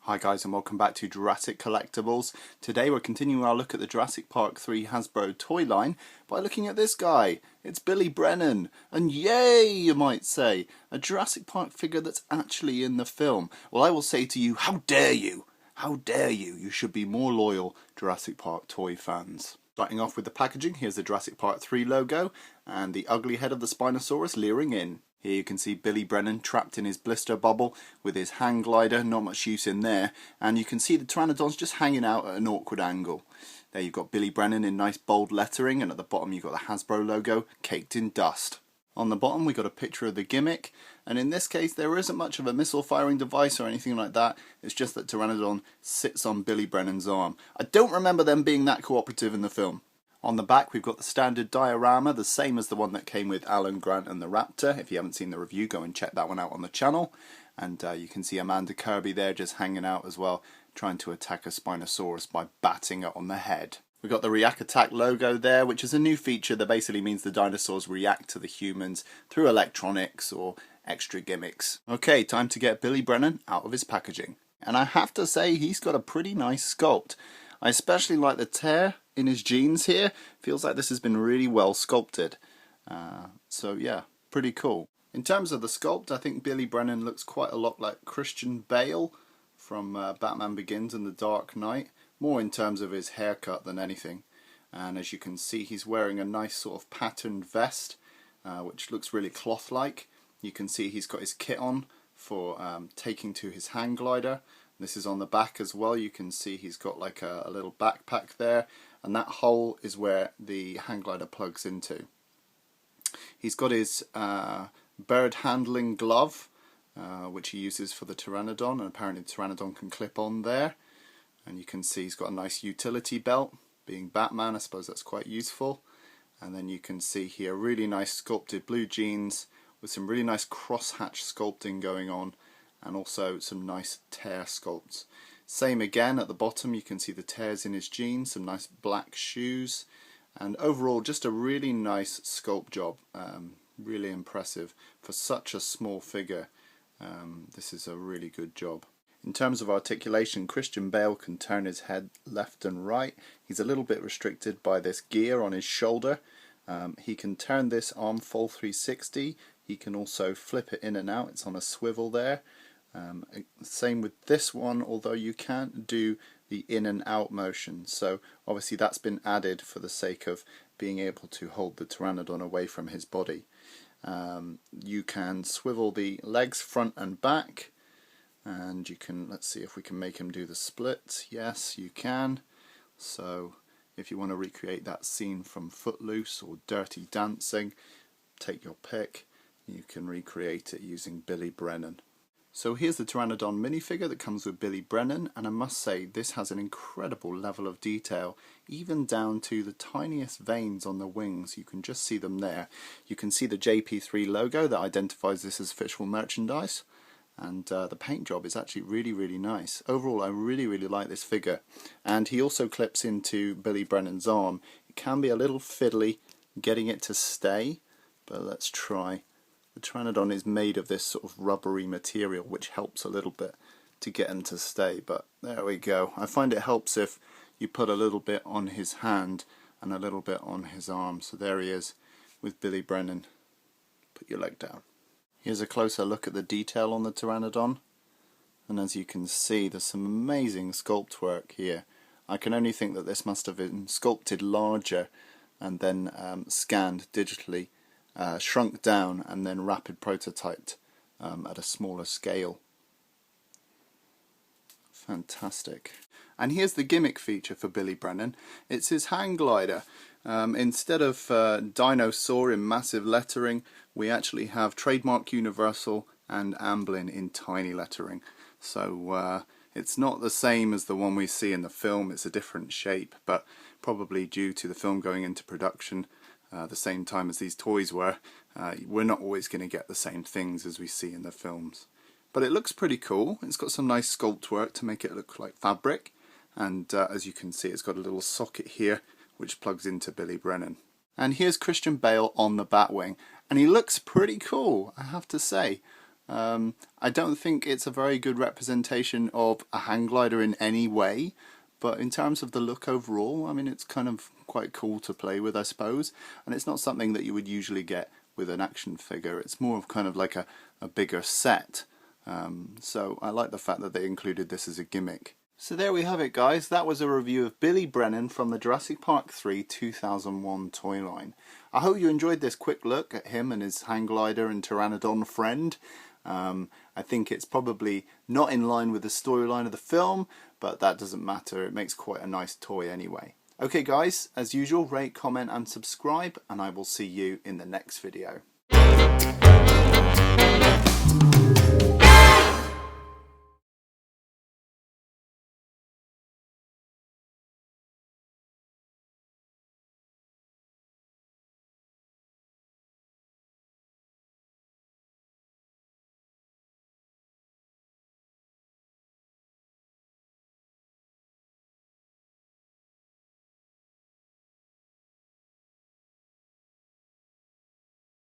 Hi guys, and welcome back to Jurassic Collectibles. Today we're continuing our look at the Jurassic Park 3 Hasbro toy line by looking at this guy. It's Billy Brennan, and yay, you might say, a Jurassic Park figure that's actually in the film. Well, I will say to you, how dare you? How dare you? You should be more loyal Jurassic Park toy fans. Starting off with the packaging, here's the Jurassic Park 3 logo and the ugly head of the Spinosaurus leering in. Here you can see Billy Brennan trapped in his blister bubble with his hang glider, not much use in there, and you can see the Pteranodon's just hanging out at an awkward angle. There you've got Billy Brennan in nice bold lettering, and at the bottom you've got the Hasbro logo caked in dust. On the bottom we got a picture of the gimmick, and in this case there isn't much of a missile firing device or anything like that. It's just that Pteranodon sits on Billy Brennan's arm. I don't remember them being that cooperative in the film. On the back we've got the standard diorama, the same as the one that came with Alan Grant and the Raptor. If you haven't seen the review, go and check that one out on the channel. And you can see Amanda Kirby there just hanging out as well, trying to attack a Spinosaurus by batting it on the head. We've got the React Attack logo there, which is a new feature that basically means the dinosaurs react to the humans through electronics or extra gimmicks. Okay, time to get Billy Brennan out of his packaging. And I have to say, he's got a pretty nice sculpt. I especially like the tear in his jeans here. Feels like this has been really well sculpted. So yeah, pretty cool. In terms of the sculpt, I think Billy Brennan looks quite a lot like Christian Bale from Batman Begins and The Dark Knight. More in terms of his haircut than anything. And as you can see, he's wearing a nice sort of patterned vest, which looks really cloth-like. You can see he's got his kit on for taking to his hang glider. This is on the back as well. You can see he's got like a little backpack there, and that hole is where the hang glider plugs into. He's got his bird handling glove, which he uses for the Pteranodon, and apparently the Pteranodon can clip on there. And you can see he's got a nice utility belt. Being Batman, I suppose that's quite useful. And then you can see here really nice sculpted blue jeans with some really nice crosshatch sculpting going on, and also some nice tear sculpts. Same again at the bottom, you can see the tears in his jeans, some nice black shoes, and overall just a really nice sculpt job. Really impressive for such a small figure. This is a really good job. In terms of articulation, Christian Bale can turn his head left and right. He's a little bit restricted by this gear on his shoulder. He can turn this arm full 360. He can also flip it in and out. It's on a swivel there. Same with this one, although you can't do the in and out motion. So obviously that's been added for the sake of being able to hold the Pteranodon away from his body. You can swivel the legs front and back. And you can, let's see if we can make him do the splits. Yes, you can. So if you want to recreate that scene from Footloose or Dirty Dancing, take your pick. You can recreate it using Billy Brennan. So here's the Pteranodon minifigure that comes with Billy Brennan, and I must say this has an incredible level of detail, even down to the tiniest veins on the wings. You can just see them there. You can see the JP3 logo that identifies this as official merchandise. And the paint job is actually really nice. Overall, I really like this figure. And he also clips into Billy Brennan's arm. It can be a little fiddly getting it to stay, but let's try. The Pteranodon is made of this sort of rubbery material, which helps a little bit to get him to stay. But there we go. I find it helps if you put a little bit on his hand and a little bit on his arm. So there he is with Billy Brennan. Put your leg down. Here's a closer look at the detail on the Pteranodon, and as you can see there's some amazing sculpt work here. I can only think that this must have been sculpted larger and then scanned digitally, shrunk down and then rapid prototyped at a smaller scale. Fantastic. And here's the gimmick feature for Billy Brennan. It's his hang glider. Instead of Dinosaur in massive lettering, we actually have Trademark Universal and Amblin in tiny lettering. So it's not the same as the one we see in the film. It's a different shape, but probably due to the film going into production the same time as these toys were, we're not always going to get the same things as we see in the films. But it looks pretty cool. It's got some nice sculpt work to make it look like fabric, and as you can see it's got a little socket here which plugs into Billy Brennan. And here's Christian Bale on the Batwing, and he looks pretty cool, I have to say. I don't think it's a very good representation of a hang glider in any way, but in terms of the look overall, I mean, it's kind of quite cool to play with, I suppose, and it's not something that you would usually get with an action figure. It's more of kind of like a bigger set, so I like the fact that they included this as a gimmick. So there we have it, guys. That was a review of Billy Brennan from the Jurassic Park 3 2001 toy line. I hope you enjoyed this quick look at him and his hang glider and Pteranodon friend. I think it's probably not in line with the storyline of the film, but that doesn't matter. It makes quite a nice toy anyway. Okay guys, as usual, rate, comment and subscribe, and I will see you in the next video.